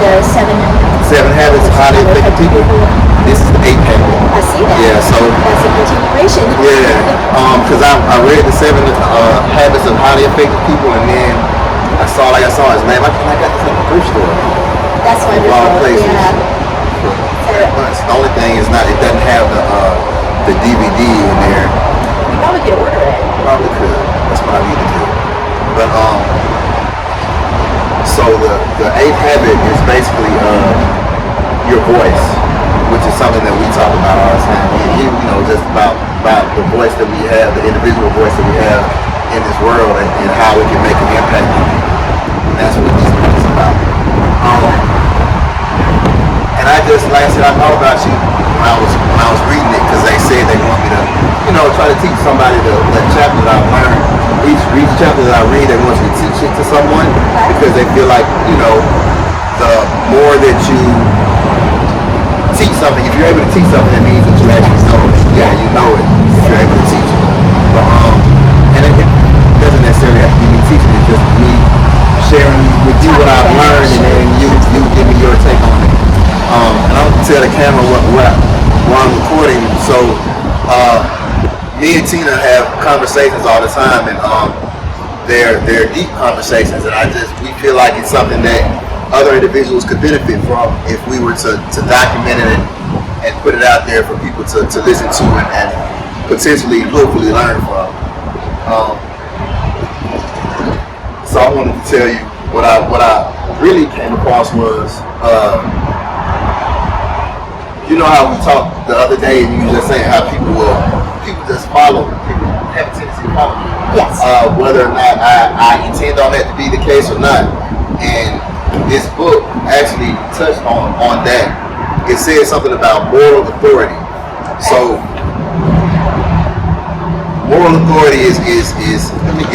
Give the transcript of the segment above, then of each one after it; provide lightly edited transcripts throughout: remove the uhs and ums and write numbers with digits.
the seven habits of highly effective people. This is the 8th habit. I see that. Yeah, so that's a continuation. Yeah, because I read the 7 habits of highly effective people, and then I saw his name. I got this at the thrift store. That's wonderful. Yeah. The only thing is it doesn't have the DVD in there. You probably could order it. Probably could. That's what I need to do. But so the 8th habit is basically your voice, which is something that we talk about all the time. Just about the voice that we have, the individual voice that we have in this world, and how it can make an impact on people. And that's what this book is about. And I just, like I said, I thought about you when I was reading it, because they said they want me to, try to teach somebody the chapter that I've learned. Each chapter that I read, they want you to teach it to someone, because they feel like, the more that you teach something, if you're able to teach something, that means that you actually know it. Yeah, you know it if you're able to teach it. But, and it doesn't necessarily have to be me teaching it, just me sharing with you what I've learned, and then you give me your take on it. And I don't tell the camera what I'm recording. So me and Tina have conversations all the time, and they're deep conversations, and we feel like it's something that other individuals could benefit from if we were to document it and put it out there for people to listen to and potentially, hopefully, learn from. So I wanted to tell you what I really came across was, how we talked the other day, and you were just saying how people just follow. People have a tendency to follow. Yes. Whether or not I intend on that to be the case or not. And this book actually touched on that. It says something about moral authority. So moral authority is let me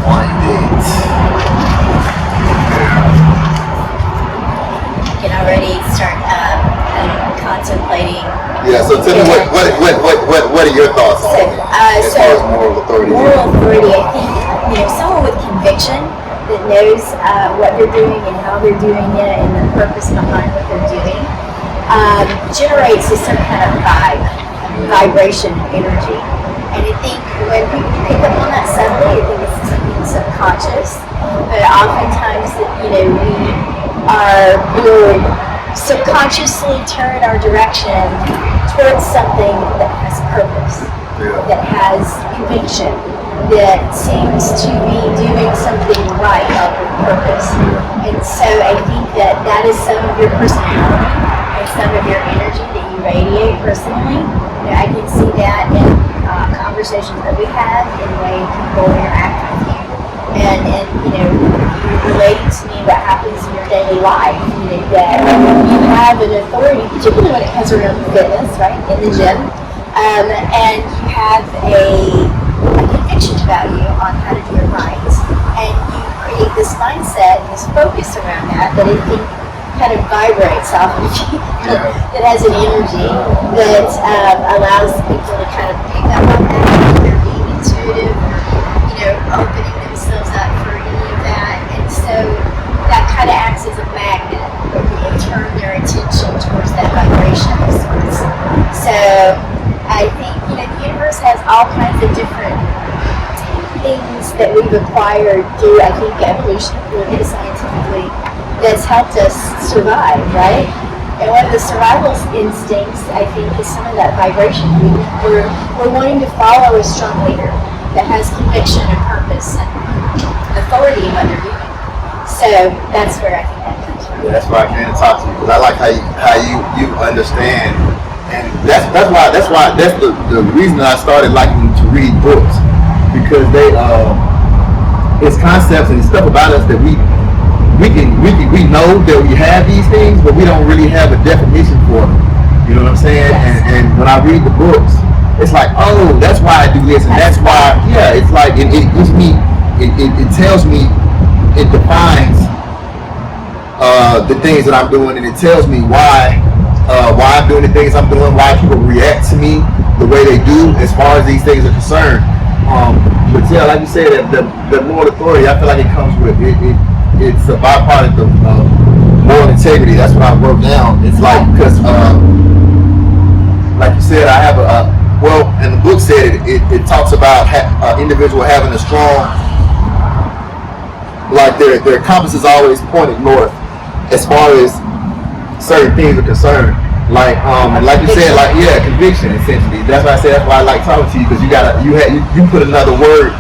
find it. You can already start contemplating. Yeah, so tell me what are your thoughts on it as far as moral authority? Moral authority, I think, someone with conviction that knows what they're doing and how they're doing it and the purpose behind what they're doing generates some kind of vibration, energy. And I think when people pick up on that subtly, I think it's something subconscious. But oftentimes, we'll subconsciously turn our direction towards something that has purpose, that has conviction, that seems to be doing something right with purpose. And so I think that is some of your personality and some of your energy that you radiate personally. I can see that in conversations that we have, in the way people interact with you, and you relating to me what happens in your daily life. That you have an authority, particularly when it comes around fitness, right, in the gym, and you have a conviction about you on how to do it right, and you create this mindset, this focus around that I think kind of vibrates off of you, that has an energy that allows people to kind of pick up on that, if they're being intuitive or, opening themselves up for any of that. And so that kind of acts as a magnet where people turn their attention towards that vibration of sorts. So I think, the universe has all kinds of different things that we've acquired through, I think, evolution, scientifically, that's helped us survive, right? And one of the survival instincts, I think, is some of that vibration. We're wanting to follow a strong leader that has conviction and purpose and authority in what they're doing. So that's where I think that comes from. Yeah, that's why I came to talk to you, because I like how you understand, and that's the reason that I started liking to read books, because they it's concepts and stuff about us that we know that we have these things, but we don't really have a definition for them. You know what I'm saying? Yes. And when I read the books, it's like, oh, that's why I do this, and that's why. Yeah, it's like it gives me, it tells me, it defines the things that I'm doing, and it tells me why I'm doing the things I'm doing, why people react to me the way they do as far as these things are concerned. But yeah, like you said, the moral authority, I feel like it comes with it. It's a byproduct of integrity. That's what I wrote down. It's like, because like you said, I have well, and the book said it talks about individual having a strong, like their compass is always pointed north as far as certain things are concerned. Like and like you said, like conviction essentially. That's why I said that's why I like talking to you, because you put another word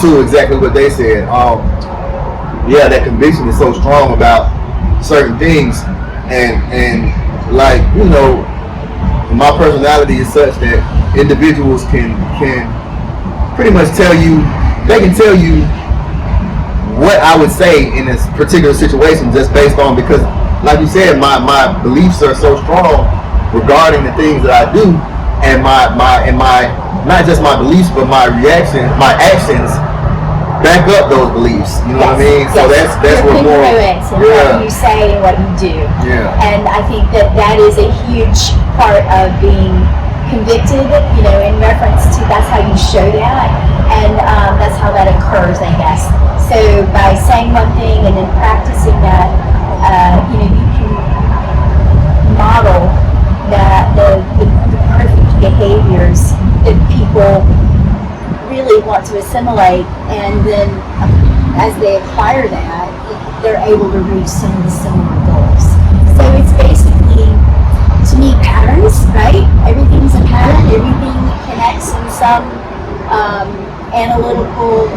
to exactly what they said. That conviction is so strong about certain things, and like, you know, my personality is such that individuals can pretty much tell you what I would say in this particular situation, just based on, because like you said, my beliefs are so strong regarding the things that I do, and my not just my beliefs, but my reaction, my actions back up those beliefs. You know what I mean? So that's what more. What you say and what you do. Yeah. And I think that is a huge part of being convicted. You know, in reference to, that's how you show that, and that's how that occurs, I guess. So by saying one thing and then practicing that, you know, you can model that the perfect behaviors that people really want to assimilate, and then as they acquire that, they're able to reach some of the similar goals. So it's basically, to me, patterns, right? Everything's a pattern. Everything connects in some analytical,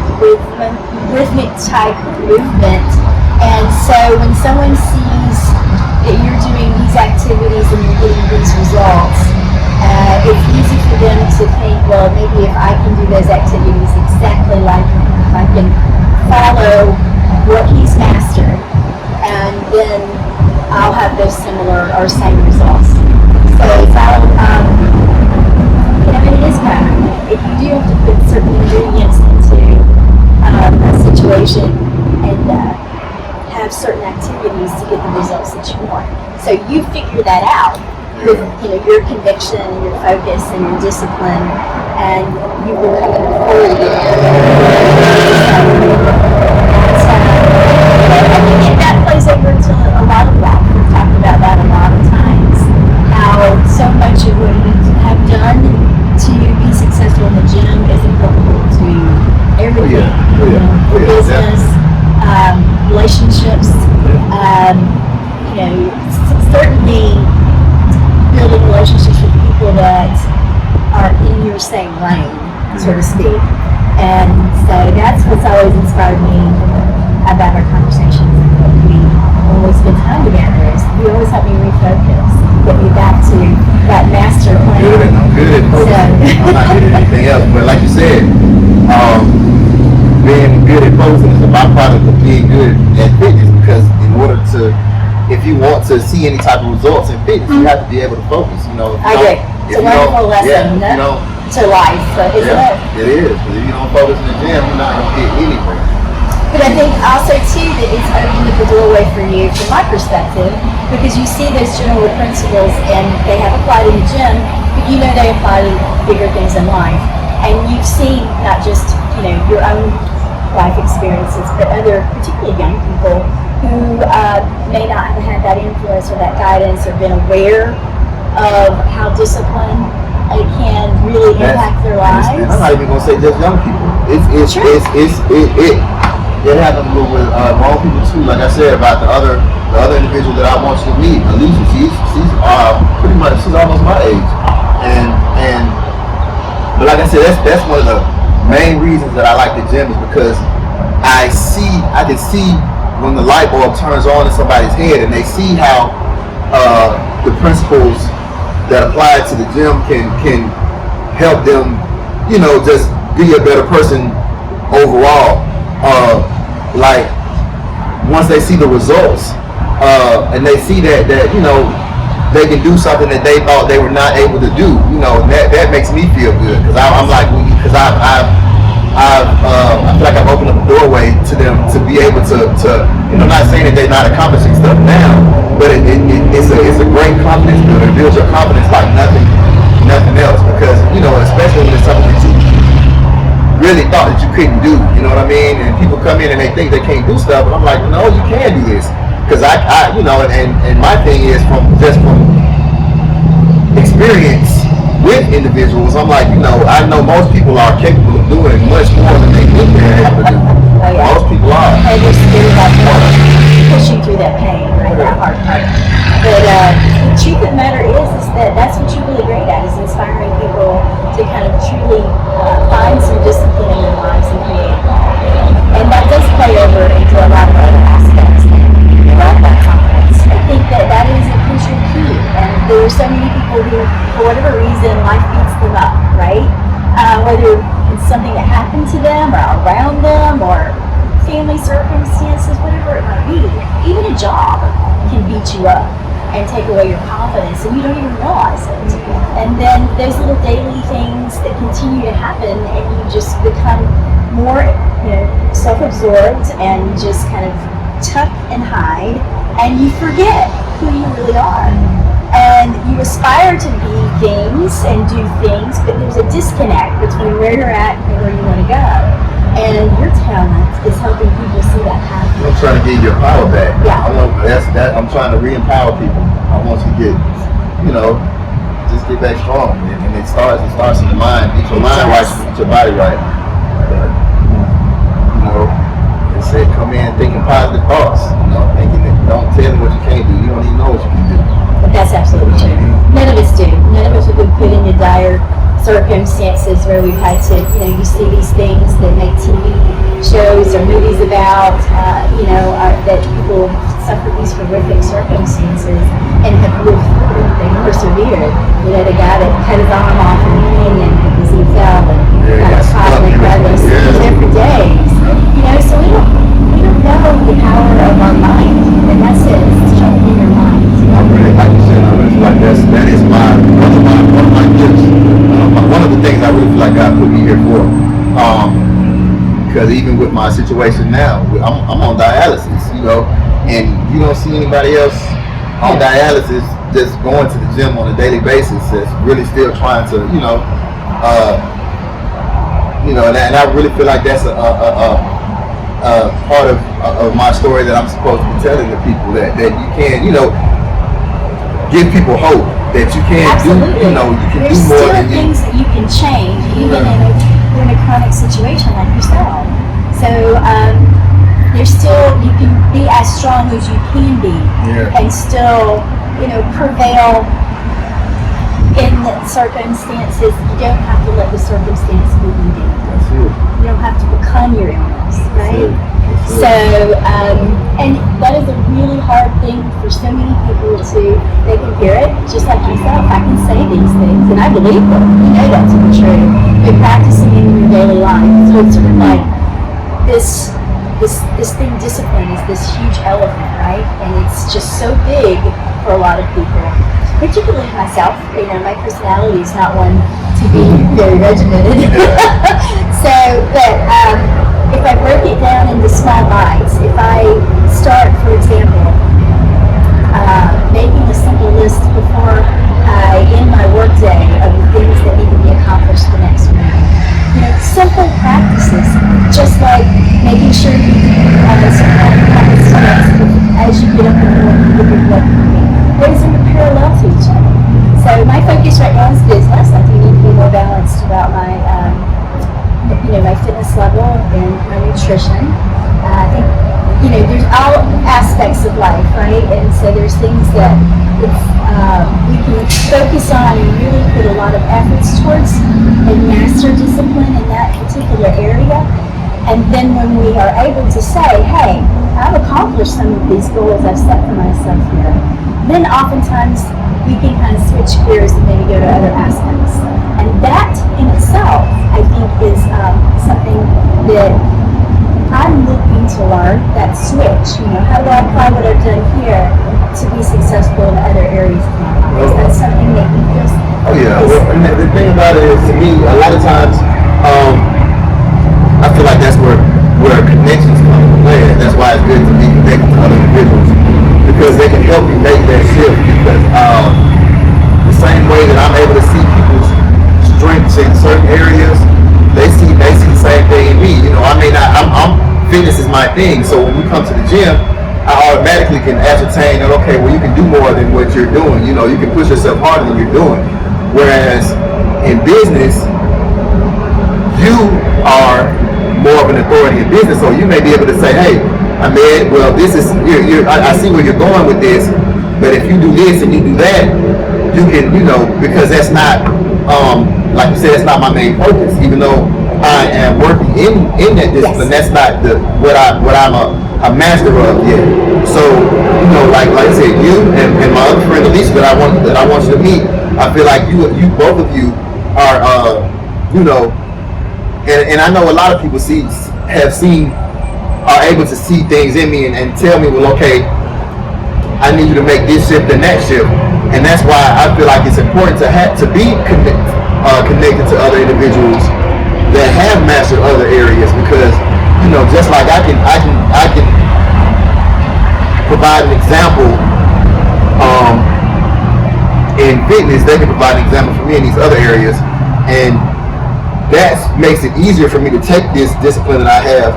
rhythmic type movement. And so when someone sees that you're doing these activities and you're getting these results, it's easy for them to think, well, maybe if I can do those activities exactly like him, if I can follow what he's mastered, and then I'll have those similar or same results. So it's all, you know, it is pattern. If you do have to put certain ingredients into a situation and have certain activities to get the results that you want. So you figure that out with, you know, your conviction and your focus and your discipline, and you will hold it. I think that plays over into a lot of life. We've talked about that a lot of times. How so much of what we have done to be successful in the gym is applicable to everything. Business, relationships, you know, certainly building relationships with people that are in your same lane, so to speak. And so that's what's always inspired me about our conversations. We always spend time together. You always help me refocus, get me back to that master plan. I'm good at focusing. I'm not good at anything else. But like you said, being good at focusing is a byproduct of being good at fitness, because in order to, if you want to see any type of results in fitness, you have to be able to focus. You know, I agree. It's a wonderful lesson to life, isn't it? It is. If you don't focus in the gym, you're not going to get anywhere. But I think also too that it's opened the doorway for you, from my perspective, because you see those general principles and they have applied in the gym, but you know they apply to bigger things in life. And you've seen not just, you know, your own life experiences, but other, particularly young people who may not have had that influence or that guidance or been aware of how discipline can really impact their lives. And I'm not even gonna say just young people. It happens with grown people too. Like I said about the other individual that I want you to meet, Alicia. She's pretty much, she's almost my age, and but like I said, that's one of the main reasons that I like the gym, is because I can see when the light bulb turns on in somebody's head, and they see how the principles that apply to the gym can help them, you know, just be a better person overall. Like once they see the results, and they see that you know they can do something that they thought they were not able to do, you know, that makes me feel good, because I'm like, because I feel like I've opened up a doorway to them to be able to you know, not saying that they're not accomplishing stuff now, but it's a great confidence builder. It builds your confidence like nothing else, because, you know, especially when it's something that you really thought that you couldn't do, you know what I mean? And people come in and they think they can't do stuff, and I'm like, no, you can do this. because I you know, and my thing is from experience with individuals, I'm like, you know, I know most people are capable of doing much more than they think they're able to do. Oh, yeah. Most people are. And they're scared about pushing through that pain, right? That hard part. But the truth of the matter is that that's what you're really great at, is inspiring people to kind of truly find some discipline in their lives and create. And that does play over into a lot of other aspects about that confidence. I think that is a crucial key. And there are so many people who, for whatever reason, life beats them up, right? Whether it's something that happened to them or around them or family circumstances, whatever it might be. Even a job can beat you up and take away your confidence, and you don't even realize it. And then those little daily things that continue to happen, and you just become more, self-absorbed and just kind of tuck and hide, and you forget who you really are. And you aspire to be things and do things, but there's a disconnect between where you're at and where you want to go. And your talent is helping people see that happen. I'm trying to get your power back. Yeah. I'm trying to re-empower people. I want you to get, just get back strong. And it starts in the mind. Get your mind right, get your body right. But, they said come in thinking positive thoughts. Thinking that don't tell them what you can't do. You don't even know what you can do. But that's absolutely true. None of us do. None of us have been put into dire circumstances where we've had to, you see these things that make TV shows or movies about, that people suffer these horrific circumstances and have lived through. They persevered. The guy that cut his arm off in the canyon because he fell and got caught in the crevice. He was there for days. So we don't know the power of our mind, and that's it. It's strengthening your mind. Like you said, that is one of my gifts. One of the things I really feel like God put me here for. Because even with my situation now, I'm on dialysis, and you don't see anybody else on dialysis just going to the gym on a daily basis that's really still trying to, and I really feel like that's a part of my story that I'm supposed to be telling the people that you can, give people hope that you can Absolutely. do, you can There's do more still than things that you can change, even in a chronic situation like yourself. So you can be as strong as you can be, and still, prevail in the circumstances. You don't have to let the circumstance move you down. That's it. You don't have to become your illness, right? So, and that is a really hard thing for so many people they can hear it, just like yourself. I can say these things, and I believe them. You know that to be true. But practicing it in your daily life, so it's sort of like this thing, discipline, is this huge elephant, right? And it's just so big for a lot of people, particularly myself. My personality is not one to be very regimented. But if I break it down into small bites, if I start, for example, making a simple list before I end my workday of the things that need to be accomplished the next week. Simple practices, just like making sure you do some kind of practice as you get up in the morning to get your blood pumping. Those are parallel to each other. So my focus right now is business. I do need to be more balanced about my my fitness level and my nutrition. I think, there's all aspects of life, right? And so there's things that we can focus on and really put a lot of efforts towards and master discipline in that particular area. And then when we are able to say, hey, I've accomplished some of these goals I've set for myself here, then oftentimes we can kind of switch gears and maybe go to other aspects. And that in itself, I think, is something that I'm looking to learn, that switch. How do I apply what I've done here to be successful in other areas of my life? Is that something that you feel? Oh yeah. And the thing about it is, to me, a lot of times, I feel like that's where connections come into play. And that's why it's good to be connected to other individuals, because they can help you make that shift. Because the same way that I'm able to see people's strengths in certain areas, they see the same thing in me. I may not. Fitness is my thing. So when we come to the gym, I automatically can ascertain that, okay, well, you can do more than what you're doing. You know, you can push yourself harder than you're doing. Whereas in business, you are more of an authority in business, so you may be able to say, hey, Ahmed, well, this is, I see where you're going with this, but if you do this and you do that, you can, you know, because that's not, like you said, it's not my main focus. Even though I am working in that discipline, yes, that's not what I'm a master of yet. So, you know, like I said, you and my other friend Alicia that I want you to meet, I feel like you both of you are, you know, and I know a lot of people are able to see things in me and tell me, well, okay, I need you to make this shift and that shift. And that's why I feel like it's important to be connected to other individuals that have mastered other areas, because, you know, just like I can provide an example in fitness, they can provide an example for me in these other areas, and that makes it easier for me to take this discipline that I have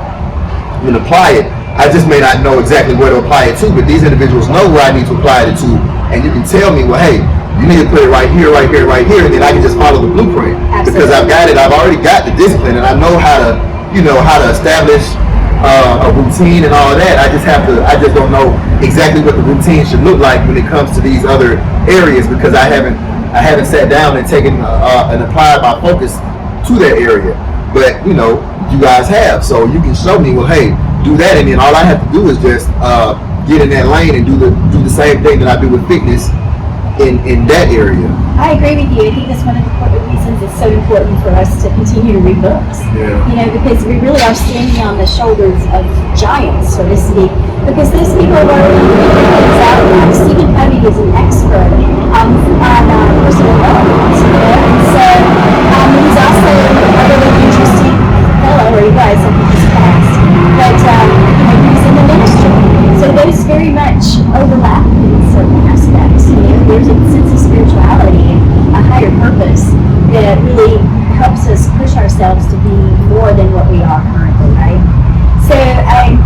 and apply it. I just may not know exactly where to apply it to, but these individuals know where I need to apply it to, and you can tell me, well, hey, you need to put it right here, right here, right here, and then I can just follow the blueprint. Absolutely. Because I've got it. I've already got the discipline, and I know how to establish a routine and all of that. I just don't know exactly what the routine should look like when it comes to these other areas, because I haven't sat down and taken and applied my focus to that area. But, you know, you guys have, so you can show me, well, hey, do that, and then all I have to do is just get in that lane and do the same thing that I do with fitness in that area. I agree with you. I think that's one of the reasons it's so important for us to continue to read books. Yeah. You know, because we really are standing on the shoulders of giants, so to speak. Because those people are already figuring things out. Stephen Covey is an expert on personal development, you know, and so he's also a really interesting fellow, or he was, I think he's passed. But you know, he's in the ministry, so those very much overlap in certain aspects. You know, there's a sense of spirituality and a higher purpose that really helps us push ourselves to be more than what we are currently, right? So I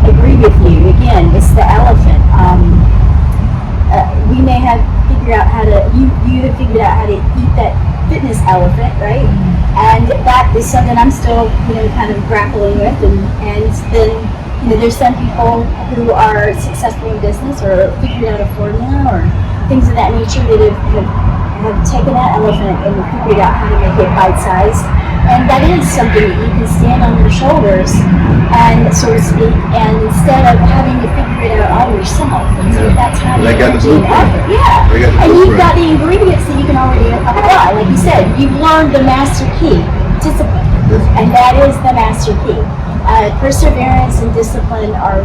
agree with you. Again, it's the elephant. We may have figured out how to, you have figured out how to eat that fitness elephant, right? And that is something I'm still, you know, kind of grappling with. And then, you know, there's some people who are successful in business or figured out a formula or things of that nature that have taken that elephant and figured out how to make it bite-sized. And that is something that you can stand on your shoulders and, so to speak, and instead of having to figure it out all yourself, that's how you can do it. Yeah. And you've got the ingredients that you can already apply. Like you said, you've learned the master key, discipline. And that is the master key. Perseverance and discipline are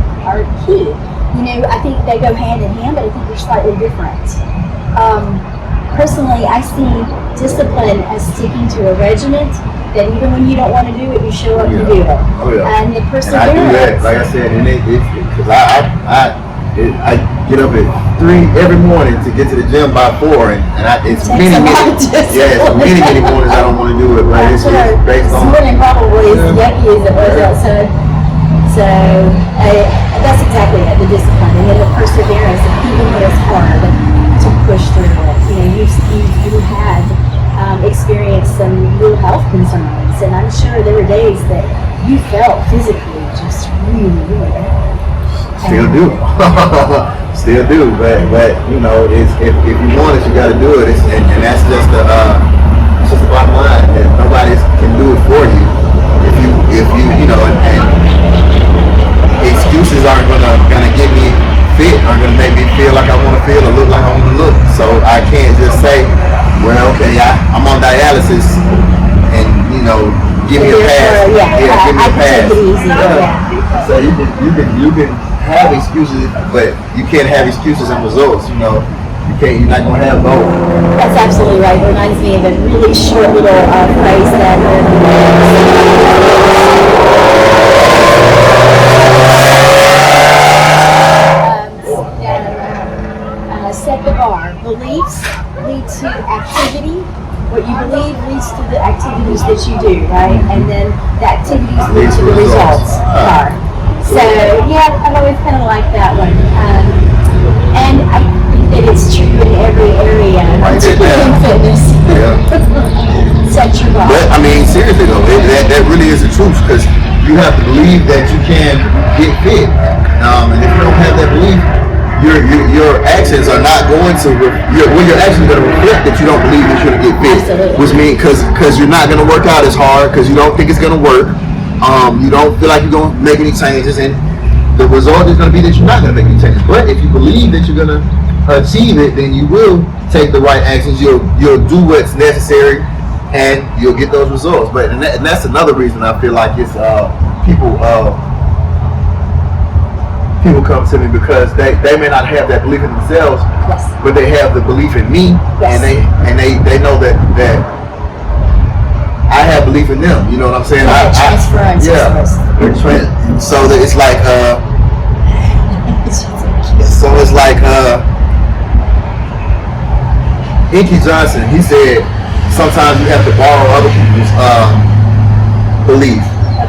key. You know, I think they go hand in hand, but I think they're slightly different. Personally, I see discipline as sticking to a regiment that even when you don't want to do it, you show up and do it. Oh, yeah. And the perseverance. And I do that, like I said, and because I get up at 3 every morning to get to the gym by 4, and it's many mornings I don't want to do it, but it's based on. This morning probably is yucky as it was outside. So that's exactly it, the discipline, and then the perseverance of even when it's hard to push through it. You know, you had experienced some real health concerns, and I'm sure there were days that you felt physically just really, really bad. Still do. Still do, but you know, if you want it, you got to do it, and that's just the bottom line. That nobody can do it for you. If you know, and excuses aren't gonna get me fit, aren't gonna make me feel like I want to feel or look like I want to look. So I can't just say, well, okay, I'm on dialysis, and you know, give me a pass. Give me a pass. Take it easy. So you can have excuses, but you can't have excuses and results. You know, you're not gonna have both. That's absolutely right. It reminds me of a really short little phrase that set the bar. Beliefs lead to activity. What you believe leads to the activities that you do, right? And then the activities lead to the results. So yeah, I've always kind of liked that one. And I think that it's true in every area, particularly in fitness. Yeah. Set your bar. But I mean, seriously though, that really is the truth, because you have to believe that you can get fit. And if you don't have that belief, your actions are not going to. Your actions are going to reflect that you don't believe that you're going to get fit. Absolutely. Which means because you're not going to work out as hard, because you don't think it's going to work. You don't feel like you're going to make any changes, and the result is going to be that you're not going to make any changes. But if you believe that you're going to achieve it, then you will take the right actions. You'll do what's necessary, and you'll get those results. But and that's another reason I feel like it's people come to me, because they may not have that belief in themselves, Yes. but they have the belief in me, Yes. and they know that I have belief in them. You know what I'm saying? Transference. So that it's like Inky Johnson, he said sometimes you have to borrow other people's belief.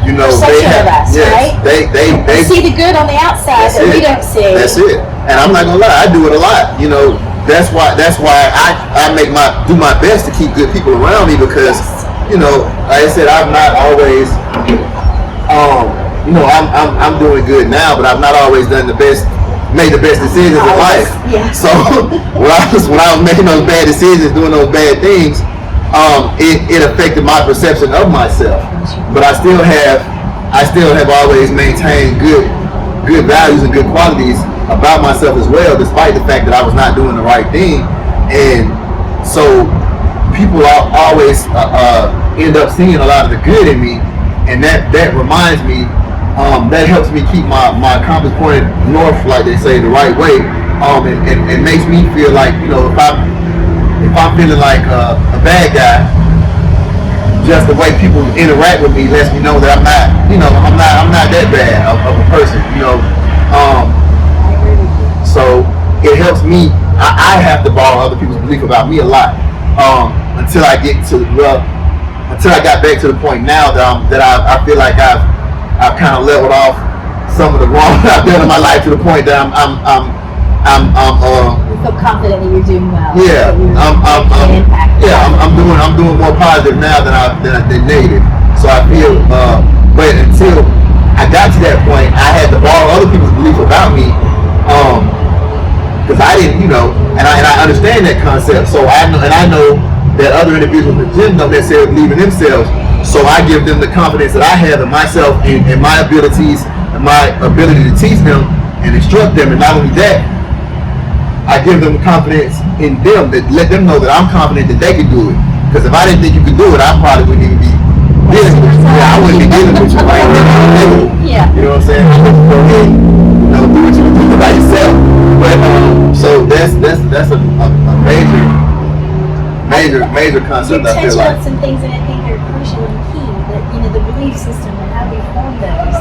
You know, they have, right? They see the good on the outside that we don't see. That's it. And I'm not gonna lie, I do it a lot. You know, that's why I do my best to keep good people around me, because you know, like I said, I'm not always you know, I'm doing good now, but I've not always made the best decisions in life. Yeah. So when I was making those bad decisions, doing those bad things, it affected my perception of myself. But I still have always maintained good values and good qualities about myself as well, despite the fact that I was not doing the right thing. And so people always end up seeing a lot of the good in me, and that reminds me, that helps me keep my compass pointed north, like they say, the right way, and makes me feel like, you know, if I'm feeling like a bad guy, just the way people interact with me lets me know that I'm not that bad of a person, you know. So it helps me. I have to borrow other people's belief about me a lot, until I got back to the point now that I feel like I've kind of leveled off some of the wrong I've done in my life, to the point that you feel confident that you're doing well. Yeah, I'm doing more positive now than negative. So I feel, but until I got to that point, I had to borrow other people's belief about me, because I didn't, you know, and I understand that concept. So I know that other individuals in the gym don't necessarily believe in themselves. So I give them the confidence that I have in myself and my abilities and my ability to teach them and instruct them. And not only that, I give them confidence in them, that let them know that I'm confident that they can do it. Because if I didn't think you could do it, I probably wouldn't even be dealing with you. I wouldn't be dealing with you right now. Yeah. You know what I'm saying? Go ahead, you know, do what you can do by yourself. But so that's a major concept. You I feel touch like on some things that I think are crucial and key. That, you know, the belief system and how we form those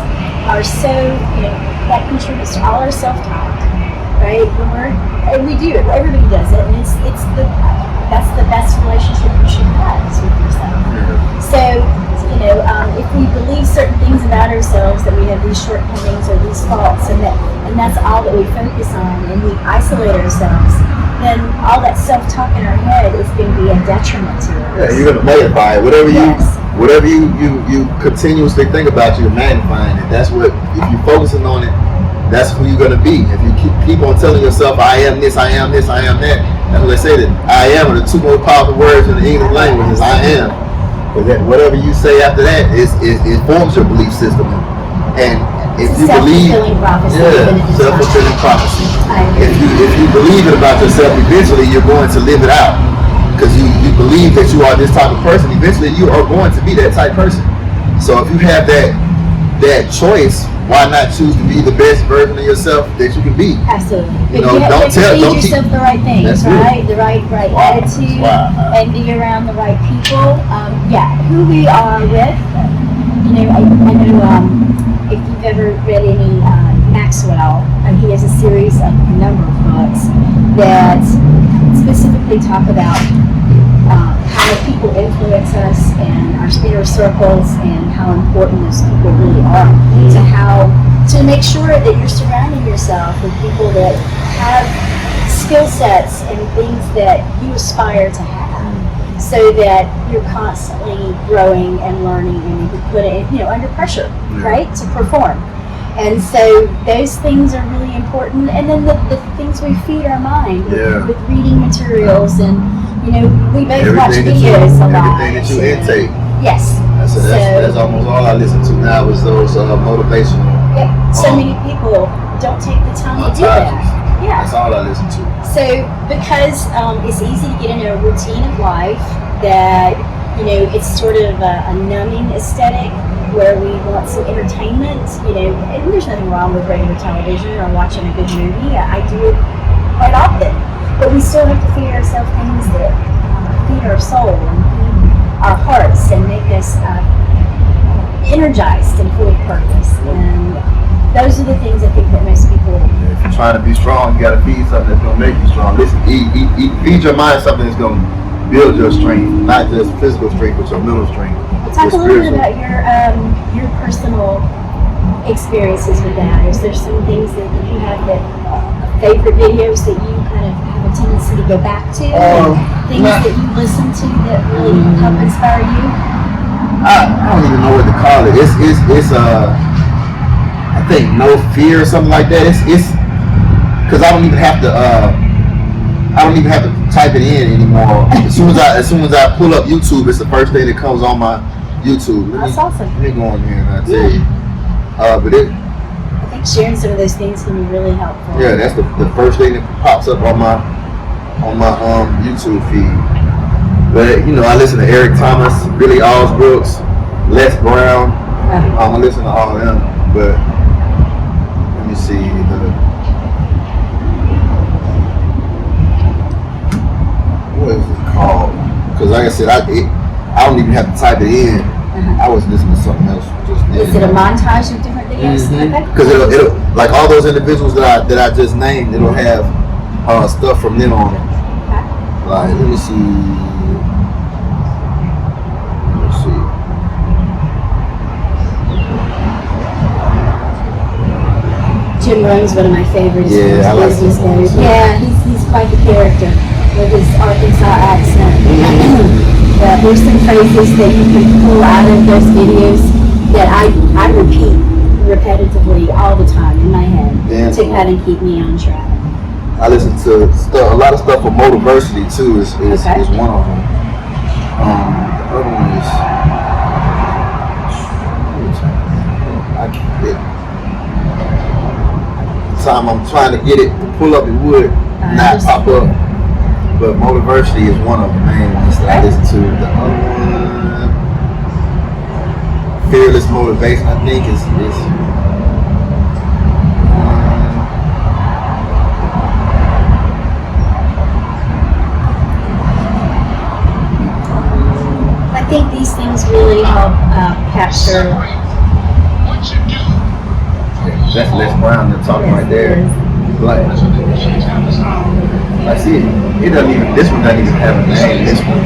are so, you know, that contributes to all our self-talk, right? And we do it. Everybody does it, and that's the best relationship you should have is with yourself. So, you know, if we believe certain things about ourselves, that we have these shortcomings or these faults, and that's all that we focus on, and we isolate ourselves, then all that self-talk in our head is going to be a detriment to us. Yeah, you're going to magnify it. Whatever you continuously think about, you're magnifying it. That's what, if you're focusing on it, that's who you're going to be. If you keep on telling yourself, I am this, I am this, I am that, that's what they say, that I am are the two most powerful words in the English language is I am. But that whatever you say after that, it forms your belief system. And if you believe, self-fulfilling prophecy. If you believe it about yourself, eventually you're going to live it out. Because you believe that you are this type of person, eventually you are going to be that type of person. So if you have that choice, why not choose to be the best version of yourself that you can be? Absolutely. You know, don't feed yourself the right things, right? The right attitude, and be around the right people. Who we are with. You know, I know if you've ever read any Maxwell, he has a series of a number of books that specifically talk about how people influence us and our inner circles, and how important those people really are to how to make sure that you're surrounding yourself with people that have skill sets and things that you aspire to have, so that you're constantly growing and learning, and you can put it, under pressure, right, to perform. And so those things are really important. And then the things we feed our mind with reading materials, and we both watch videos a lot. Everything that you intake. Yes. That's almost all I listen to now is those motivational. Yep. So many people don't take the time to do that. Yeah. That's all I listen to. So because it's easy to get into a routine of life that, it's sort of a numbing aesthetic where we want some entertainment, and there's nothing wrong with regular television or watching a good movie. I do it quite often. But we still have to feed ourselves things that feed our soul and feed our hearts and make us energized and full of purpose. And those are the things I think that most people. If you're trying to be strong, you got to feed something that's going to make you strong. Listen, feed your mind something that's going to build your strength, not just physical strength, but your mental strength. Talk a little bit about your personal experiences with that. Is there some things that you have that favorite videos that you kind of have a tendency to go back to? Things that you listen to that really help inspire you? I don't even know what to call it. It's I think No Fear or something like that. It's because I don't even have to type it in anymore. As soon as I pull up YouTube, it's the first thing that comes on my YouTube. That's awesome. Let me go on here and I tell you. But I think sharing some of those things can be really helpful. Yeah, that's the first thing that pops up on my YouTube feed. But I listen to Eric Thomas, Billy Osbrooks, Les Brown. I listen to all of them. But let me see what is it called? Because like I said, I don't even have to type it in. I was listening to something else. Is it a montage of different videos? Because it'll like all those individuals that I just named, it'll have stuff from them on it. Like let me see. Jim Rohn's one of my favorites. Yeah, I like him. Yeah, he's quite the character with his Arkansas accent. There's some phrases that you can pull out of those videos that I repeat repetitively all the time in my head to kind of keep me on track. I listen to a lot of stuff for Motiversity too. Is one of them. The other one is time I'm trying to get it to pull up, it would not pop up. But Motiversity is one of the main ones that I listen to. The other one, Fearless Motivation, I think is I think these things really help capture. That's Les Brown that's talking right there. Like, I see it doesn't even, this one doesn't even have a name. This one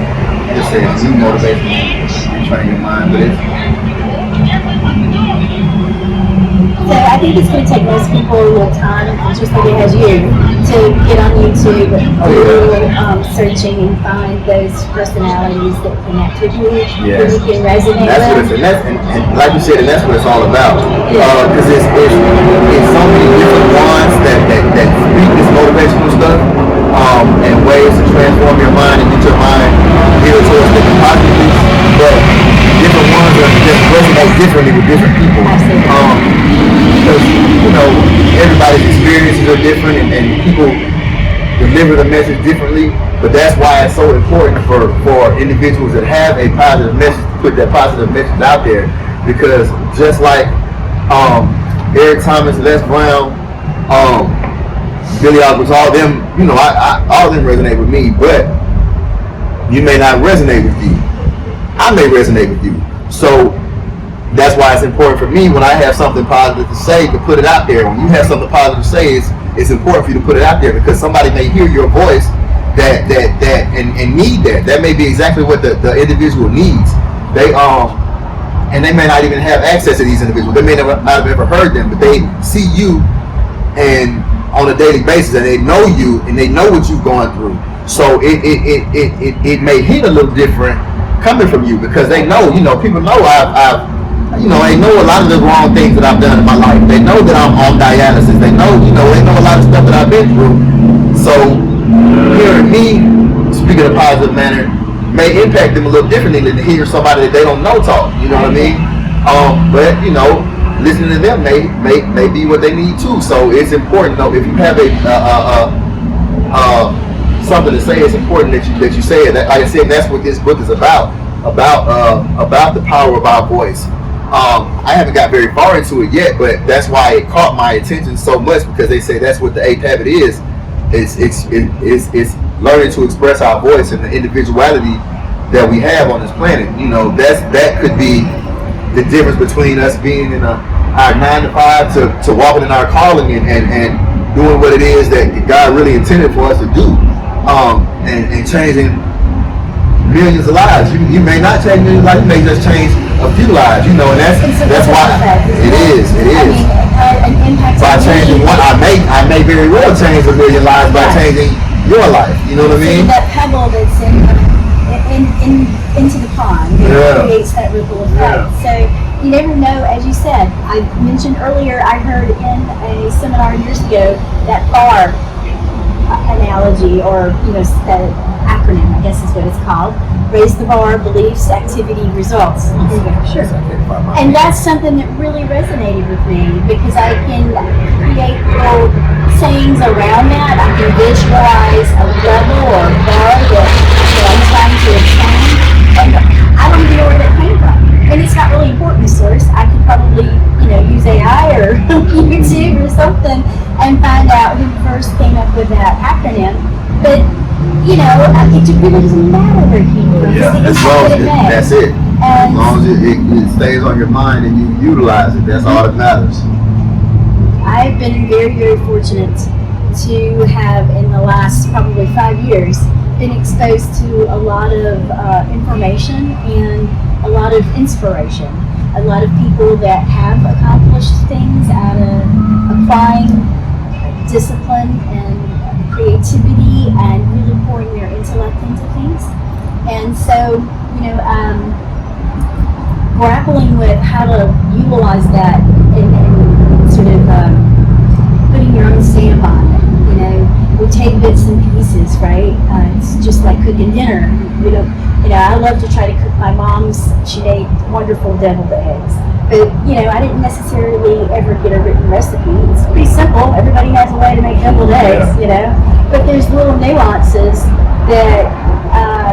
just says new motivation, train your mind, but it's. So I think it's going to take most people a little time, just like it has you, to get on YouTube, do searching and find those personalities that connect with you, that you can resonate with. And like you said, and that's what it's all about. Because it's so many different ones that speak this motivational stuff, and ways to transform your mind and get your mind geared towards thinking positively. But different ones are just resonate differently with different people. Because everybody's experiences are different and people deliver the message differently. But that's why it's so important for individuals that have a positive message to put that positive message out there. Because just like Eric Thomas, Les Brown, Billy Osbrooks, all of them, all of them resonate with me, but you may not resonate with you. I may resonate with you. So that's why it's important for me when I have something positive to say to put it out there. When you have something positive to say, it's important for you to put it out there because somebody may hear your voice that and need that. That may be exactly what the individual needs. They and they may not even have access to these individuals. They may not have ever heard them, but they see you and on a daily basis, and they know you and they know what you've gone through. So it may hit a little different coming from you, because they know, people know they know a lot of the wrong things that I've done in my life. They know that I'm on dialysis. They know a lot of stuff that I've been through. So hearing me speak in a positive manner may impact them a little differently than to hear somebody that they don't know talk. You know what I mean? But listening to them may be what they need too. So it's important though, if you have something to say, it's important that you say it. Like I said, that's what this book is about the power of our voice. I haven't got very far into it yet, but that's why it caught my attention so much, because they say that's what the 8th habit is. It's learning to express our voice and the individuality that we have on this planet. That could be the difference between us being in our 9 to 5 to walking in our calling and doing what it is that God really intended for us to do, and changing millions of lives. You may not change millions of lives, you may just change a few lives, and that's why it is. An impact By changing one, I may very well change a million lives by changing your life. You know what I mean? So that pebble that's into the pond creates that ripple effect. So you never know, as you said. I mentioned earlier, I heard in a seminar years ago that BAR analogy, or that acronym, I guess is what it's called. Raise the bar, beliefs, activity, results. Sure. And that's something that really resonated with me, because I can create little sayings around that. I can visualize a level or a bar that I'm trying to attain, and I don't even know where that came from. And it's not really important source. I could probably, use AI or YouTube or something and find out who first came up with that acronym. But it really doesn't matter where it came from. As long as that's it. As long as it stays on your mind and you utilize it, that's all that matters. I've been very, very fortunate to have, in the last probably 5 years, been exposed to a lot of information and a lot of inspiration. A lot of people that have accomplished things out of applying discipline and creativity and really pouring their intellect into things. And so, grappling with how to utilize that and sort of putting your own stamp on it. We take bits and pieces, right? It's just like cooking dinner. I love to try to cook my mom's. She made wonderful deviled eggs. But, I didn't necessarily ever get a written recipe. It's pretty simple. Everybody has a way to make deviled eggs, But there's little nuances that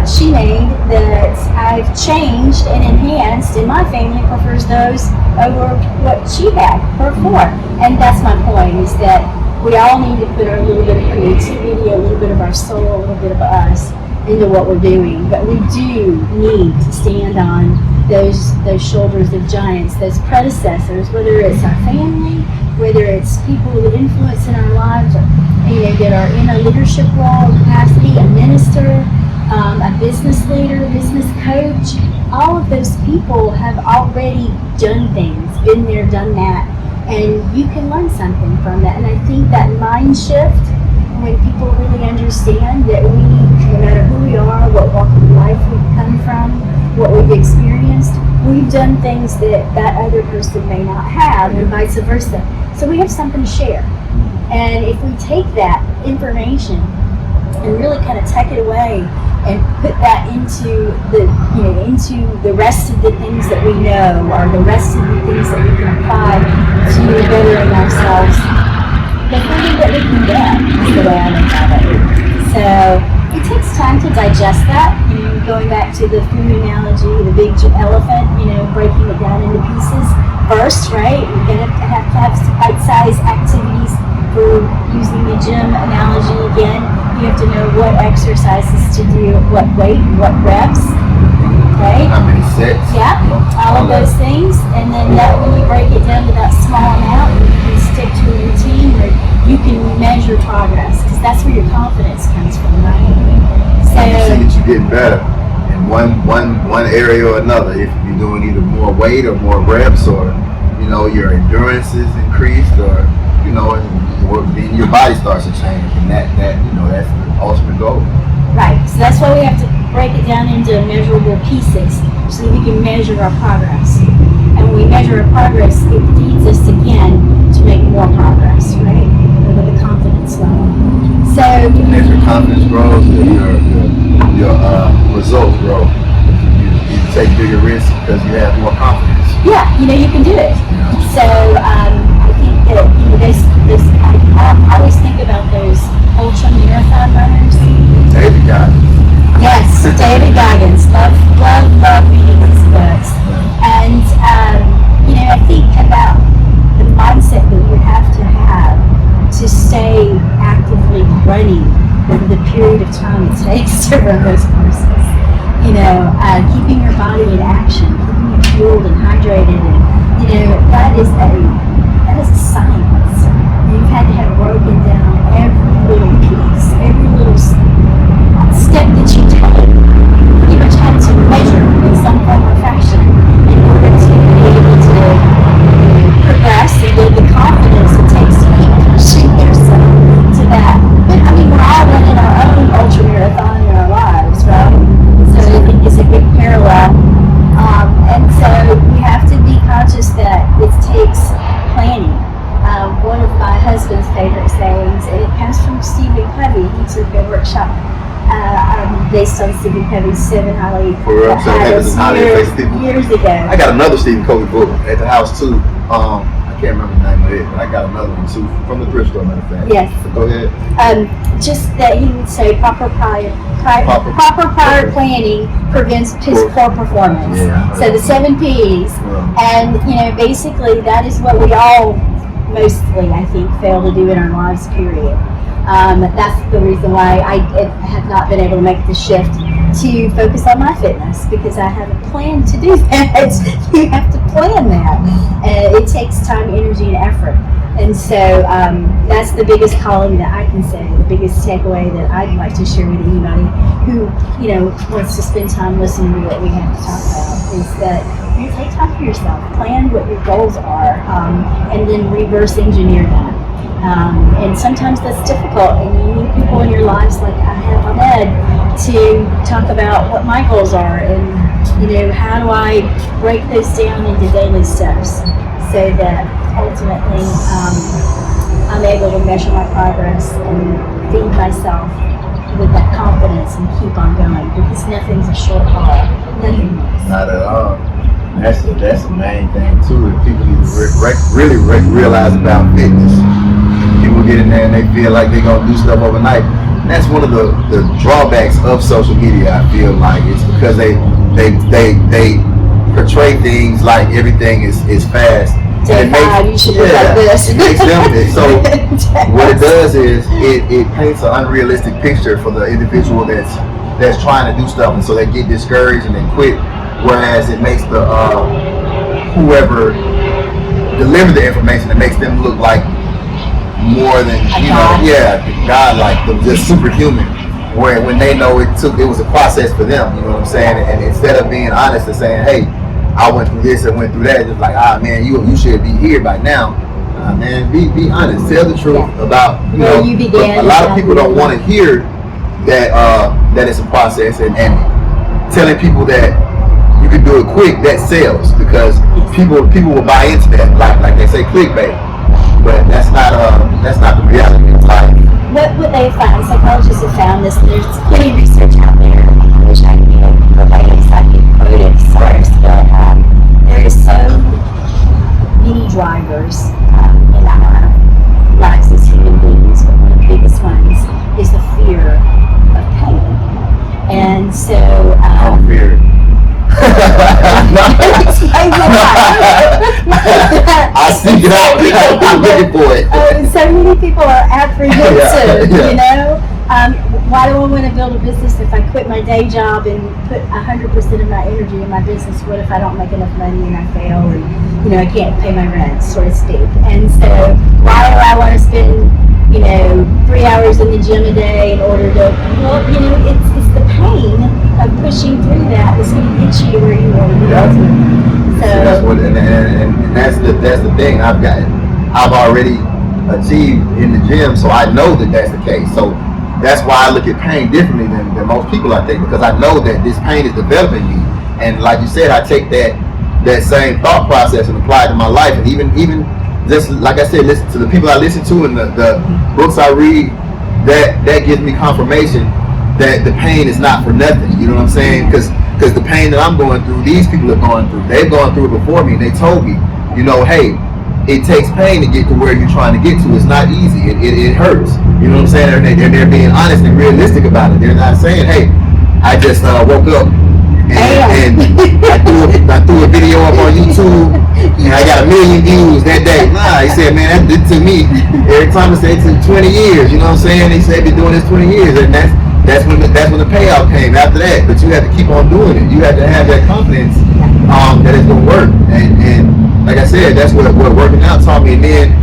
she made that I've changed and enhanced, and my family prefers those over what she had before. And that's my point, is that we all need to put a little bit of creativity, a little bit of our soul, a little bit of us into what we're doing. But we do need to stand on those shoulders of giants, those predecessors, whether it's our family, whether it's people with influence in our lives, or, that are in a leadership role, capacity, a minister, a business leader, business coach. All of those people have already done things, been there, done that, and you can learn something from that. And I think that mind shift, when people really understand that we, no matter who we are, what walk of life we've come from, what we've experienced, we've done things that other person may not have, and vice versa. So we have something to share. And if we take that information and really kind of tuck it away and put that into the rest of the things that we know, or the rest of the things that we can apply to bettering ourselves, the further that we can get is the way I look at it. So it takes time to digest that. Going back to the food analogy, the big elephant, breaking it down into pieces first, right? You're going to have some bite-sized activities. For using the gym analogy again, you have to know what exercises to do, what weight, what reps, right? How many sets? Yeah, all of those things. And then when you break it down to that small amount, you can stick to a routine where you can measure progress, because that's where your confidence comes from, right? So you see that you're getting better in one area or another. If you doing either more weight or more reps, or your endurance is increased, or then your body starts to change, and that's the ultimate goal. Right. So that's why we have to break it down into measurable pieces so that we can measure our progress. And when we measure our progress, it leads us again to make more progress, right? With a confidence level. So and as your confidence grows, your results grow. You take bigger risks because you have more confidence. Yeah, you can do it. Yeah. So I think that I always think about those ultra marathon runners. David Goggins. Yes, David Goggins. Love reading his books. And I think about the mindset that you have to stay actively running over the period of time it takes to run those courses. Keeping your body in action, keeping it fueled and hydrated, and that is a science. You've had to have broken down every little piece, every little step that you take. You pretty much had to measure in some form or fashion in order to be able to progress and build the confidence it takes to keep pushing yourself to that. But we're all running our own ultra marathon in our lives, right? So I think it's a good parallel. And so we have to be conscious that it takes planning. One of my husband's favorite sayings, and it comes from Stephen Covey. He took a workshop based on Stephen Covey's 7 highly habits years ago. I got another Stephen Covey book at the house too. I can't remember the name of it, but I got another one too from the thrift store, matter of fact. Yes. So go ahead. Just that he would say proper prior planning prevents poor performance. Yeah. So the 7 P's, and basically that is what we all mostly, I think, fail to do in our lives. Period. That's the reason why I have not been able to make the shift to focus on my fitness, because I haven't planned to do that. You have to plan that, and it takes time, energy, and effort. And so that's the biggest calling that I can say, the biggest takeaway that I'd like to share with anybody who wants to spend time listening to what we have to talk about, is that you take time for yourself, plan what your goals are, and then reverse engineer that. And sometimes that's difficult, and you need people in your lives like I have on Ed to talk about what my goals are, and how do I break those down into daily steps so that ultimately I'm able to measure my progress and feed myself with that confidence and keep on going, because nothing's a short haul. Nothing is. Not at all. That's the main thing too. That people need to really realize about fitness. People get in there and they feel like they're gonna do stuff overnight. And that's one of the drawbacks of social media. I feel like it's because they portray things like everything is fast. Day 5, you should look like this. It makes them. So what it does is it paints an unrealistic picture for the individual that's trying to do stuff, and so they get discouraged and they quit. Whereas it makes the whoever delivered the information, it makes them look like more than God, like just superhuman. Where when they know it was a process for them, you know what I'm saying? And instead of being honest and saying, hey, I went through this and went through that, it's like, man, you should be here by now. Man, be honest, tell the truth about you began. A lot of people don't want to hear that it's a process, and telling people that you can do it quick, that sells, because people will buy into that, like they say, clickbait. But that's not the reality of life. What they find, psychologists have found this, and there's plenty of research out there. I wish I could go by an exactly quoted source, but there is so many drivers in our lives as human beings, but one of the biggest ones is the fear of pain. And so I'm feared. I seek it out. I'm looking for it. So many people are apprehensive, why do I want to build a business if I quit my day job and put 100% of my energy in my business? What if I don't make enough money and I fail, and I can't pay my rent, so to speak? And so why do I want to spend 3 hours in the gym a day in order to, it's the pain of pushing through that that's going to get get you to where you want to be. Yeah. So That's what, and that's the thing. I've already achieved in the gym, so I know that that's the case. So that's why I look at pain differently than most people, I think, because I know that this pain is developing me, and like you said, I take that same thought process and apply it to my life, and even just like I said, listen to the people I listen to and the books I read. That gives me confirmation that the pain is not for nothing. You know what I'm saying? Because the pain that I'm going through, these people are going through. They've gone through it before me, and they told me, you know, hey, it takes pain to get to where you're trying to get to. It's not easy. It hurts. You know what I'm saying? They're being honest and realistic about it. They're not saying, hey, I just woke up and I threw a video up on YouTube and I got 1 million views that day. Nah, he said, man, that to me, every time I say it took 20 years. You know what I'm saying? He said, been doing this 20 years, and that's when the payout came after that. But you have to keep on doing it. You have to have that confidence that it's gonna work. And like I said, that's what working out taught me. And then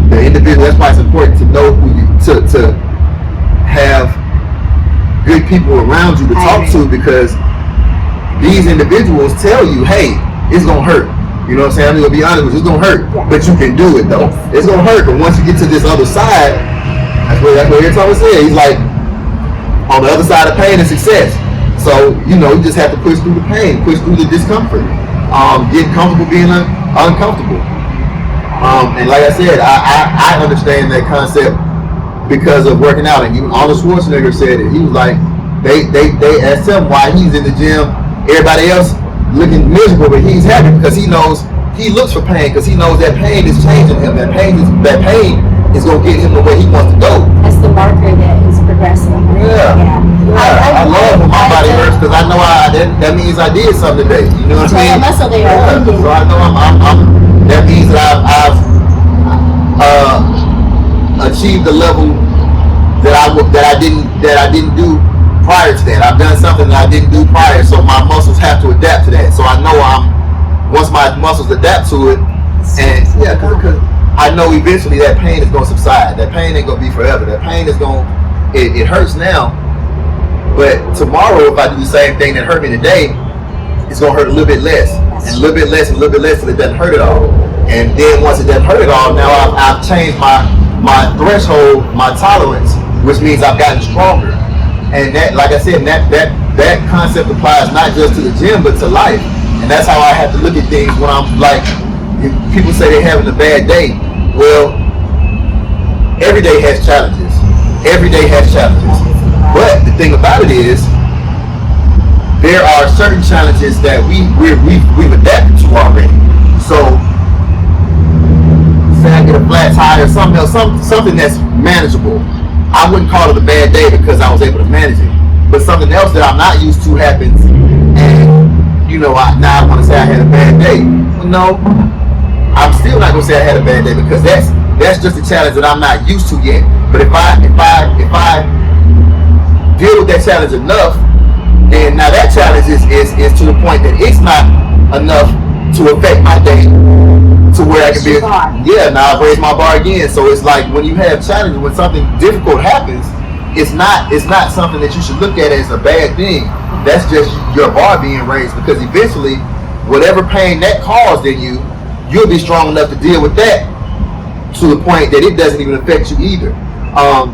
the individual. That's why it's important to know who you to have good people around you to talk to, because these individuals tell you, hey, it's gonna hurt. You know what I'm saying? I'm gonna be honest with you, it's gonna hurt, but you can do it though. It's gonna hurt, but once you get to this other side, that's what you're talking about. He's like, on the other side of pain is success. So, you know, you just have to push through the pain, push through the discomfort, get comfortable being uncomfortable. And like I said, I understand that concept because of working out. And even Arnold Schwarzenegger said it. He was like, they asked him why he's in the gym. Everybody else looking miserable, but he's happy because he knows, he looks for pain because he knows that pain is changing him. That pain is going to get him the way he wants to go. That's the marker that he's progressing. Yeah. I love when my body hurts because I know that means I did something today. You know what I mean? Muscle there. Yeah. So I know I'm that means that I've achieved the level that I didn't do prior to that. I've done something that I didn't do prior, so my muscles have to adapt to that. So I know once my muscles adapt to it, and yeah, because I know eventually that pain is going to subside. That pain ain't going to be forever. That pain is going, it hurts now, but tomorrow if I do the same thing that hurt me today, it's going to hurt a little bit less, and a little bit less, and a little bit less, till it doesn't hurt at all. And then once it doesn't hurt at all, now I've changed my threshold, my tolerance, which means I've gotten stronger. And that, like I said, that concept applies not just to the gym, but to life. And that's how I have to look at things when I'm like, if people say they're having a bad day. Well, every day has challenges. Every day has challenges. But the thing about it is, there are certain challenges that we've adapted to already. So, say I get a flat tire or something else, something that's manageable. I wouldn't call it a bad day because I was able to manage it. But something else that I'm not used to happens, and you know, now I want to say I had a bad day. Well, no, I'm still not gonna say I had a bad day because that's just a challenge that I'm not used to yet. But if I deal with that challenge enough, then now that challenge is to the point that it's not enough to affect my day to where I can be. Yeah, now I've raised my bar again. So it's like when you have challenges, when something difficult happens, it's not something that you should look at as a bad thing. That's just your bar being raised, because eventually, whatever pain that caused in you, you'll be strong enough to deal with that to the point that it doesn't even affect you either.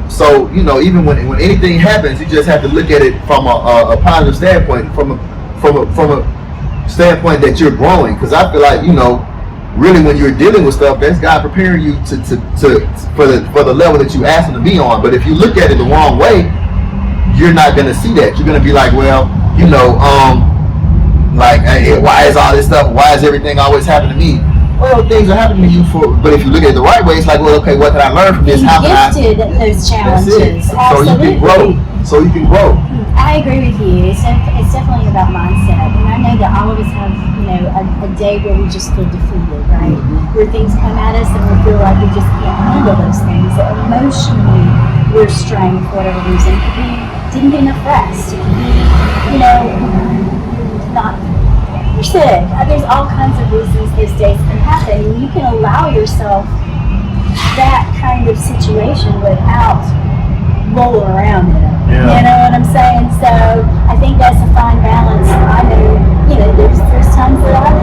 So, you know, even when anything happens, you just have to look at it from a positive standpoint, from a standpoint that you're growing. Because I feel like, you know, really when you're dealing with stuff, that's God preparing you for the level that you asked him to be on. But if you look at it the wrong way, you're not gonna see that. You're gonna be like, well, you know, like, hey, why is all this stuff? Why is everything always happening to me? Well, things are happening to you but if you look at it the right way, it's like, well, okay, what can I learn from this? How can I? Gifted at those challenges. So you can grow. I agree with you. It's definitely about mindset, and I know that all of us have, you know, a day where we just feel defeated, right? Mm-hmm. Where things come at us and we feel like we just can't handle those things. That emotionally we're strained for whatever reason. We didn't get enough rest. You know, not. You're sick. There's all kinds of reasons those days can happen. And you can allow yourself that kind of situation without rolling around in it. Yeah. You know what I'm saying? So I think that's a fine balance. I know, you know, times that I've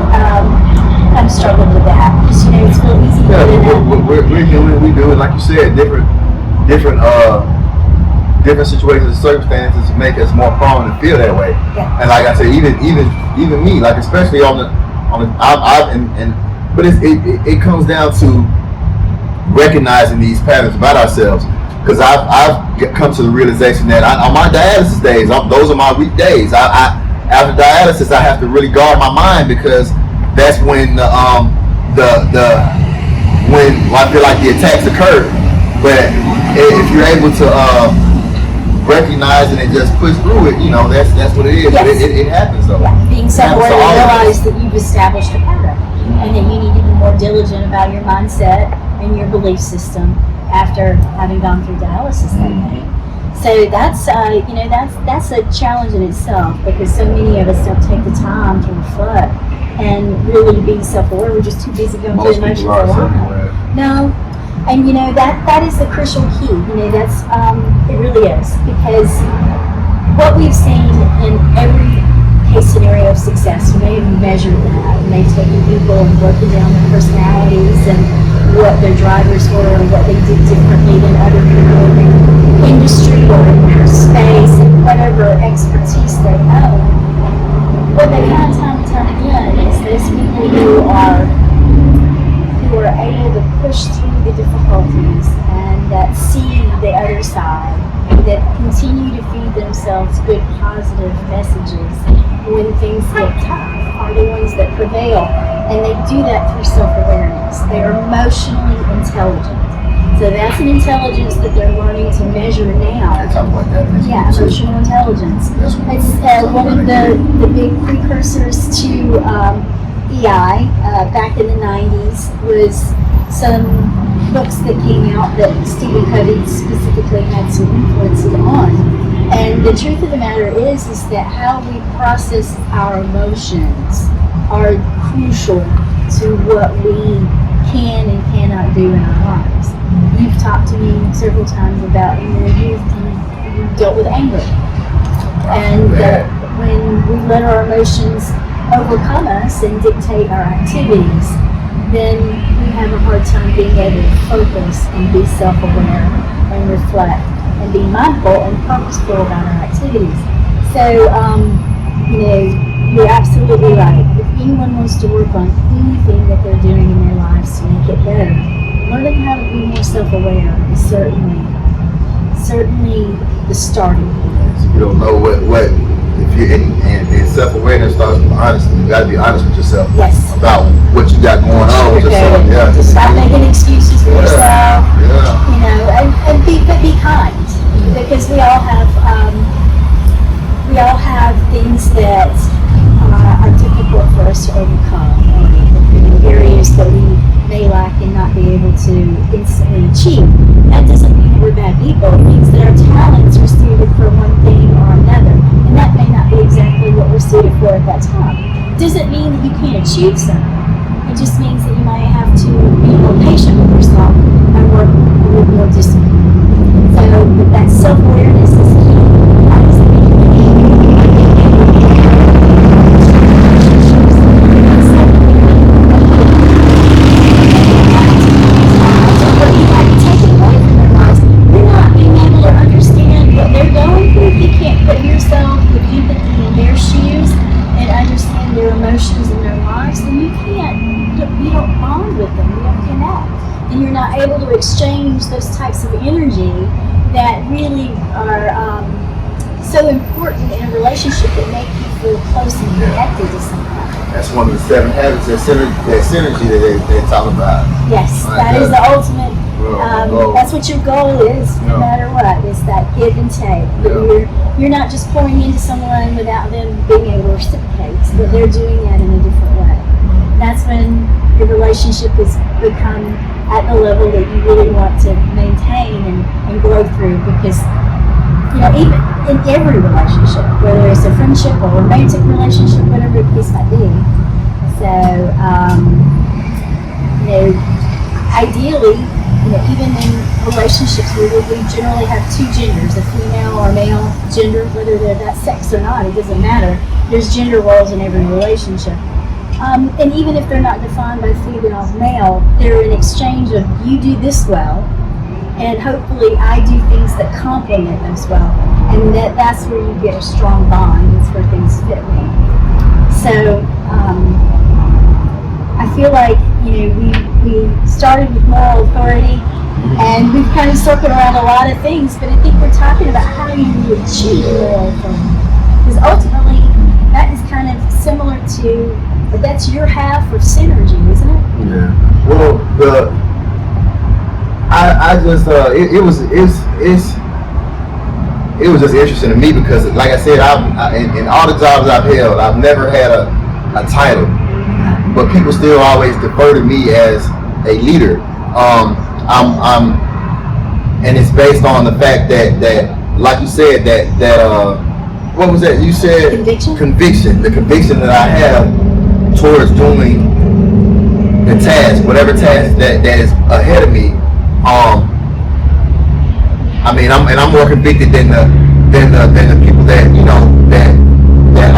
kind of struggled with that. Because, you know, it's real easy to do that. We're human. We do it, like you said, different situations and circumstances make us more prone to feel that way. Yeah. And like I said, even me, like especially but it comes down to recognizing these patterns about ourselves. Because I've come to the realization that on my dialysis days, those are my weak days. After dialysis, I have to really guard my mind, because that's when when I feel like the attacks occur. But if you're able to recognize it and just push through it, you know, that's what it is. Yes. But it happens though. Yeah. Being self-aware, So you realize that you've established a pattern, and that you need to be more diligent about your mindset and your belief system after having gone through dialysis that day. So that's that's a challenge in itself, because so many of us don't take the time to reflect and really be self-aware. We're just too busy going through emotions a lot. No. And you know, that is the crucial key. You know, that's it really is, because what we've seen in every case scenario of success, we may have measured that, we may have taken people and broken down their personalities and what their drivers were and what they did differently than other people in their industry or in their space and whatever expertise they own. What they find time and time again is those people who are able to push through the difficulties and that see the other side, that continue to feed themselves good positive messages when things get tough, are the ones that prevail. And they do that through self-awareness. They're emotionally intelligent. So that's an intelligence that they're learning to measure now. Yeah, emotional intelligence. It's one of the big precursors to EI back in the 90s was some books that came out that Stephen Covey specifically had some influences on. And the truth of the matter is that how we process our emotions are crucial to what we can and cannot do in our lives. You've talked to me several times about in your youth you dealt with anger. And when we let our emotions overcome us and dictate our activities, then we have a hard time being able to focus and be self-aware and reflect and be mindful and purposeful about our activities. So, you know, you're absolutely right. If anyone wants to work on anything that they're doing in their lives to make it better, learning how to be more self-aware is certainly the starting point. You don't know what if you're in self-awareness starts with honesty. You got to be honest with yourself. Yes. About what you got going on with yourself. Yeah. To stop making excuses for yourself. Yeah. You know, and be kind, because we all have things that are difficult for us to overcome, and areas that we may lack and not be able to instantly achieve. That doesn't mean that we're bad people. It means that our talents are suited for one thing or another, and that may not be exactly what we're suited for at that time. It doesn't mean that you can't achieve something. It just means that you might have to be more patient with yourself and work with more discipline. So that self-awareness is key. Able to exchange those types of energy that really are so important in a relationship that make you feel close and connected to someone. That's one of the 7 habits, that synergy that they talk about. Yes, that is the ultimate. That's what your goal is, no matter what. Is that give and take. You're not just pouring into someone without them being able to reciprocate, but they're doing that in a different way. That's when your relationship has become at the level that you really want to maintain and grow through, because you know, even in every relationship, whether it's a friendship or a romantic relationship, whatever the case might be. So you know, ideally, you know, even in relationships where we generally have 2 genders, a female or male gender, whether they're that sex or not, it doesn't matter. There's gender roles in every relationship. And even if they're not defined by female or male, they're an exchange of you do this well, and hopefully I do things that complement those well. And that's where you get a strong bond. That's where things fit well. So I feel like, we started with moral authority, and we've kind of circled around a lot of things, but I think we're talking about how you achieve moral authority. Because ultimately, that is kind of similar to, that's your half of synergy, isn't it? Yeah. Well, it was just interesting to me because, like I said, in all the jobs I've held, I've never had a title, but people still always defer to me as a leader. And it's based on the fact that like you said, that what was that? You said conviction. The conviction that I have towards doing the task, whatever task that is ahead of me. I'm more convicted than the people that that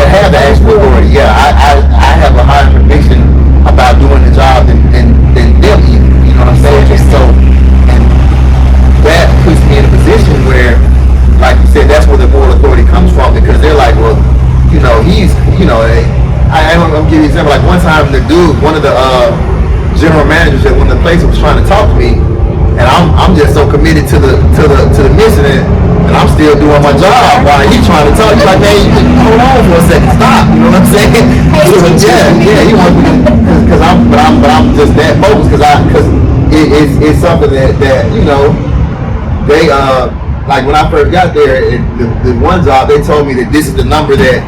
have the actual authority. Yeah, I have a higher conviction about doing the job than them even. You know what I'm saying? And so, and that puts me in a position where, like you said, that's where the moral authority comes from, because they're like, well, I'm giving you an example. Like one time, one of the general managers at one of the places was trying to talk to me, and I'm just so committed to the mission, and I'm still doing my job while he's trying to talk. He's like, man, you can hold on for a second, stop. You know what I'm saying? Yeah. He wants me because I'm just that focused because it's something that they like when I first got there, the one job they told me that this is the number that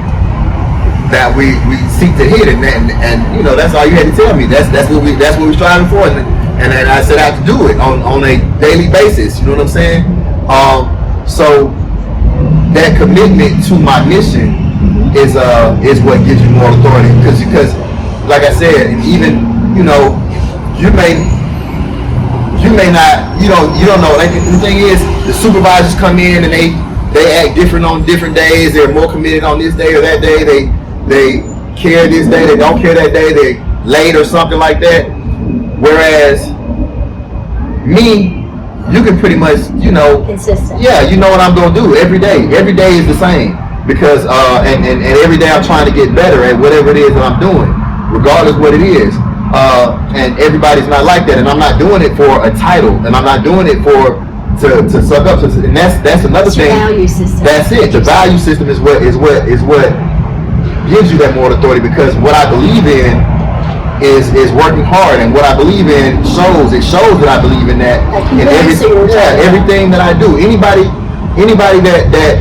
we seek to hit, and that's all you had to tell me. That's what we're striving for, and I said I have to do it on a daily basis. You know what I'm saying? So that commitment to my mission is what gives you moral authority, because like I said, and even you may not, you don't know. Like the thing is, the supervisors come in and they act different on different days. They're more committed on this day or that day. They care this day, they don't care that day, they're late or something like that. Whereas me, you can pretty much, consistent. Yeah, you know what I'm gonna do every day. Every day is the same because and every day I'm trying to get better at whatever it is that I'm doing, regardless what it is. And everybody's not like that, and I'm not doing it for a title, and I'm not doing it to suck up. And that's another thing. Value system. That's it. The value system is what gives you that moral authority, because what I believe in is working hard, and what I believe in shows that I believe in that in everything that I do. Anybody that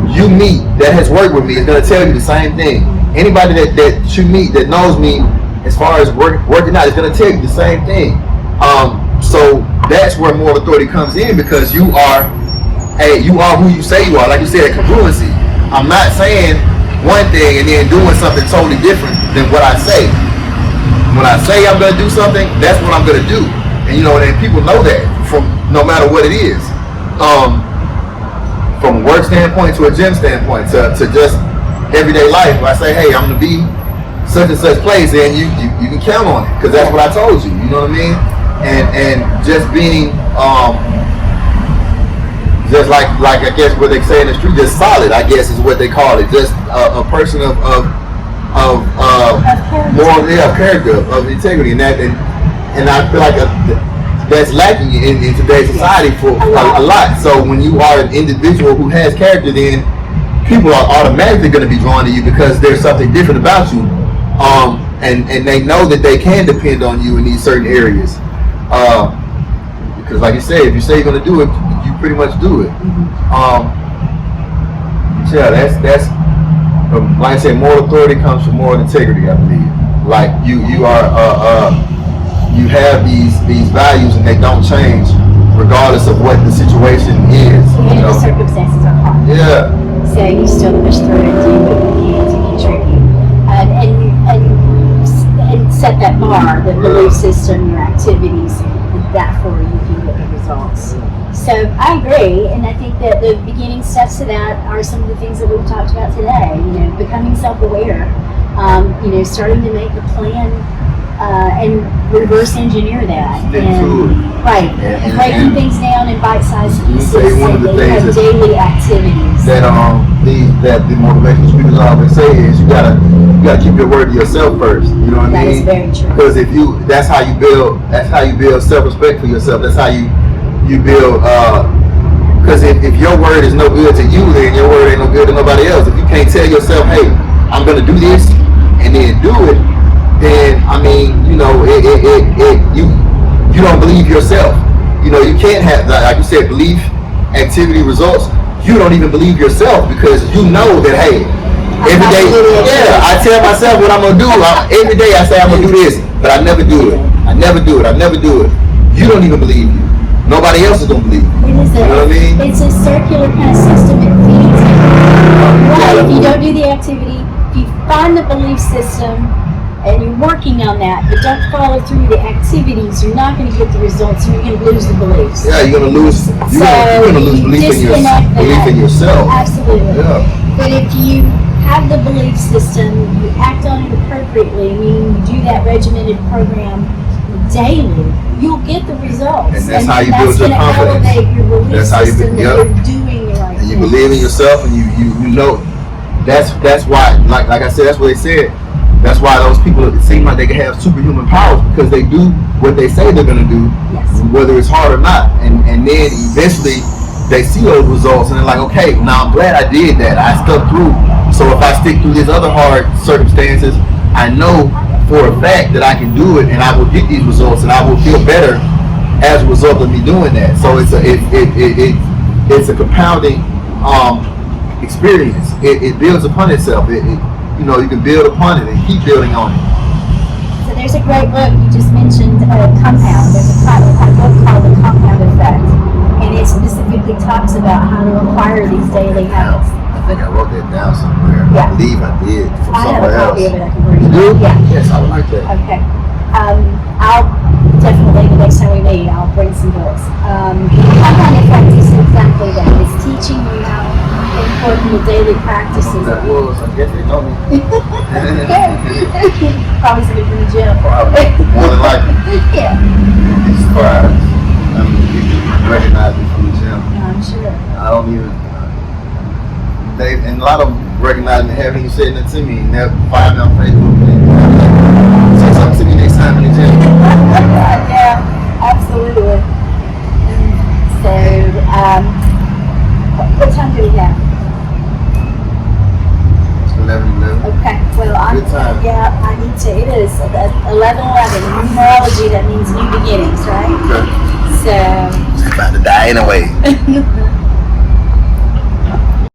you meet that has worked with me is going to tell you the same thing. Anybody that you meet that knows me as far as working out is going to tell you the same thing. So that's where moral authority comes in, because you are who you say you are. Like you said, congruency. I'm not saying one thing and then doing something totally different than what I say. When I say I'm going to do something, that's what I'm going to do. And and people know that from no matter what it is. From a work standpoint to a gym standpoint to just everyday life. When I say, hey, I'm going to be such and such place, and you can count on it, because that's what I told you. You know what I mean? And just being just like I guess what they say in the street, just solid, I guess is what they call it. Just a person of moral, character, of integrity, and I feel like that's lacking in today's society for a lot. So when you are an individual who has character, then people are automatically going to be drawn to you because there's something different about you, and they know that they can depend on you in these certain areas. Because like you say, if you say you're going to do it, you pretty much do it. That's like I said, moral authority comes from moral integrity, I believe. Like you are you have these values, and they don't change regardless of what the situation is. Even if the circumstances are hard. Yeah. So you still push through and do what you can to contribute, and set that bar, the belief system, your activities, that for you can get the results. So I agree, and I think that the beginning steps to that are some of the things that we've talked about today. You know, becoming self-aware. You know, starting to make a plan and reverse engineer that. Right. And breaking things down in bite-sized pieces. One of the things have daily activities. That the motivational speakers always say is you gotta keep your word to yourself first. You know what I mean? That is very true. Because that's how you build self-respect for yourself. That's how you build. Because if your word is no good to you, then your word ain't no good to nobody else. If you can't tell yourself, hey, I'm gonna do this, and then do it, then I mean, you know, you don't believe yourself. You know, you can't have, like you said, belief, activity, results. You don't even believe yourself because you know that, hey, every day, I tell myself what I'm gonna do. Every day I say I'm gonna do this, but I never do it. I never do it. You don't even believe you. Nobody else is gonna believe you. You know what I mean? It's a circular kind of system. It feeds you. Right. If you don't do the activity, if you find the belief system and you're working on that, but don't follow through the activities, you're not going to get the results, and you're going to lose the beliefs. Yeah, you're going to lose. You're going to lose belief in yourself. Absolutely. Yeah. But if you have the belief system, you act on it appropriately, meaning you do that regimented program daily, you'll get the results. And that's how you build your confidence. That's going to elevate your belief system that you're doing the right thing. And you believe in yourself, and you know. That's why, like I said, that's what they said. That's why those people seem like they can have superhuman powers because they do what they say they're gonna do, whether it's hard or not. And then eventually they see those results and they're like, okay, now I'm glad I did that. I stuck through. So if I stick through these other hard circumstances, I know for a fact that I can do it and I will get these results and I will feel better as a result of me doing that. So it's a compounding experience. It builds upon itself. You know, you can build upon it and keep building on it. So there's a great book you just mentioned, Compound. There's a book called The Compound Effect, and it specifically talks about how to acquire these daily habits. I think I wrote that down somewhere. Yeah. I believe I did from I have somewhere a copy else. of it. I can bring it. You do? Yeah. Yes, I would like that. Okay. I'll definitely, the next time we meet, I'll bring some books. Compound Effect is exactly that. It's teaching you how important the daily practices That was, I guess they know me. Probably somebody from the gym. Probably. More than likely. Yeah. It's surprised. I mean, people recognize me from the gym. I'm sure. I don't even. And a lot of them recognize me, haven't even said nothing to me, and they'll find me on Facebook. Say something to me next time in the gym. Yeah, absolutely. So, what time do we have? 11:11. Okay, well, Good time. Yeah, I need to. It is 11:11. In numerology, that means new beginnings, right? Okay. So. It's about to die anyway.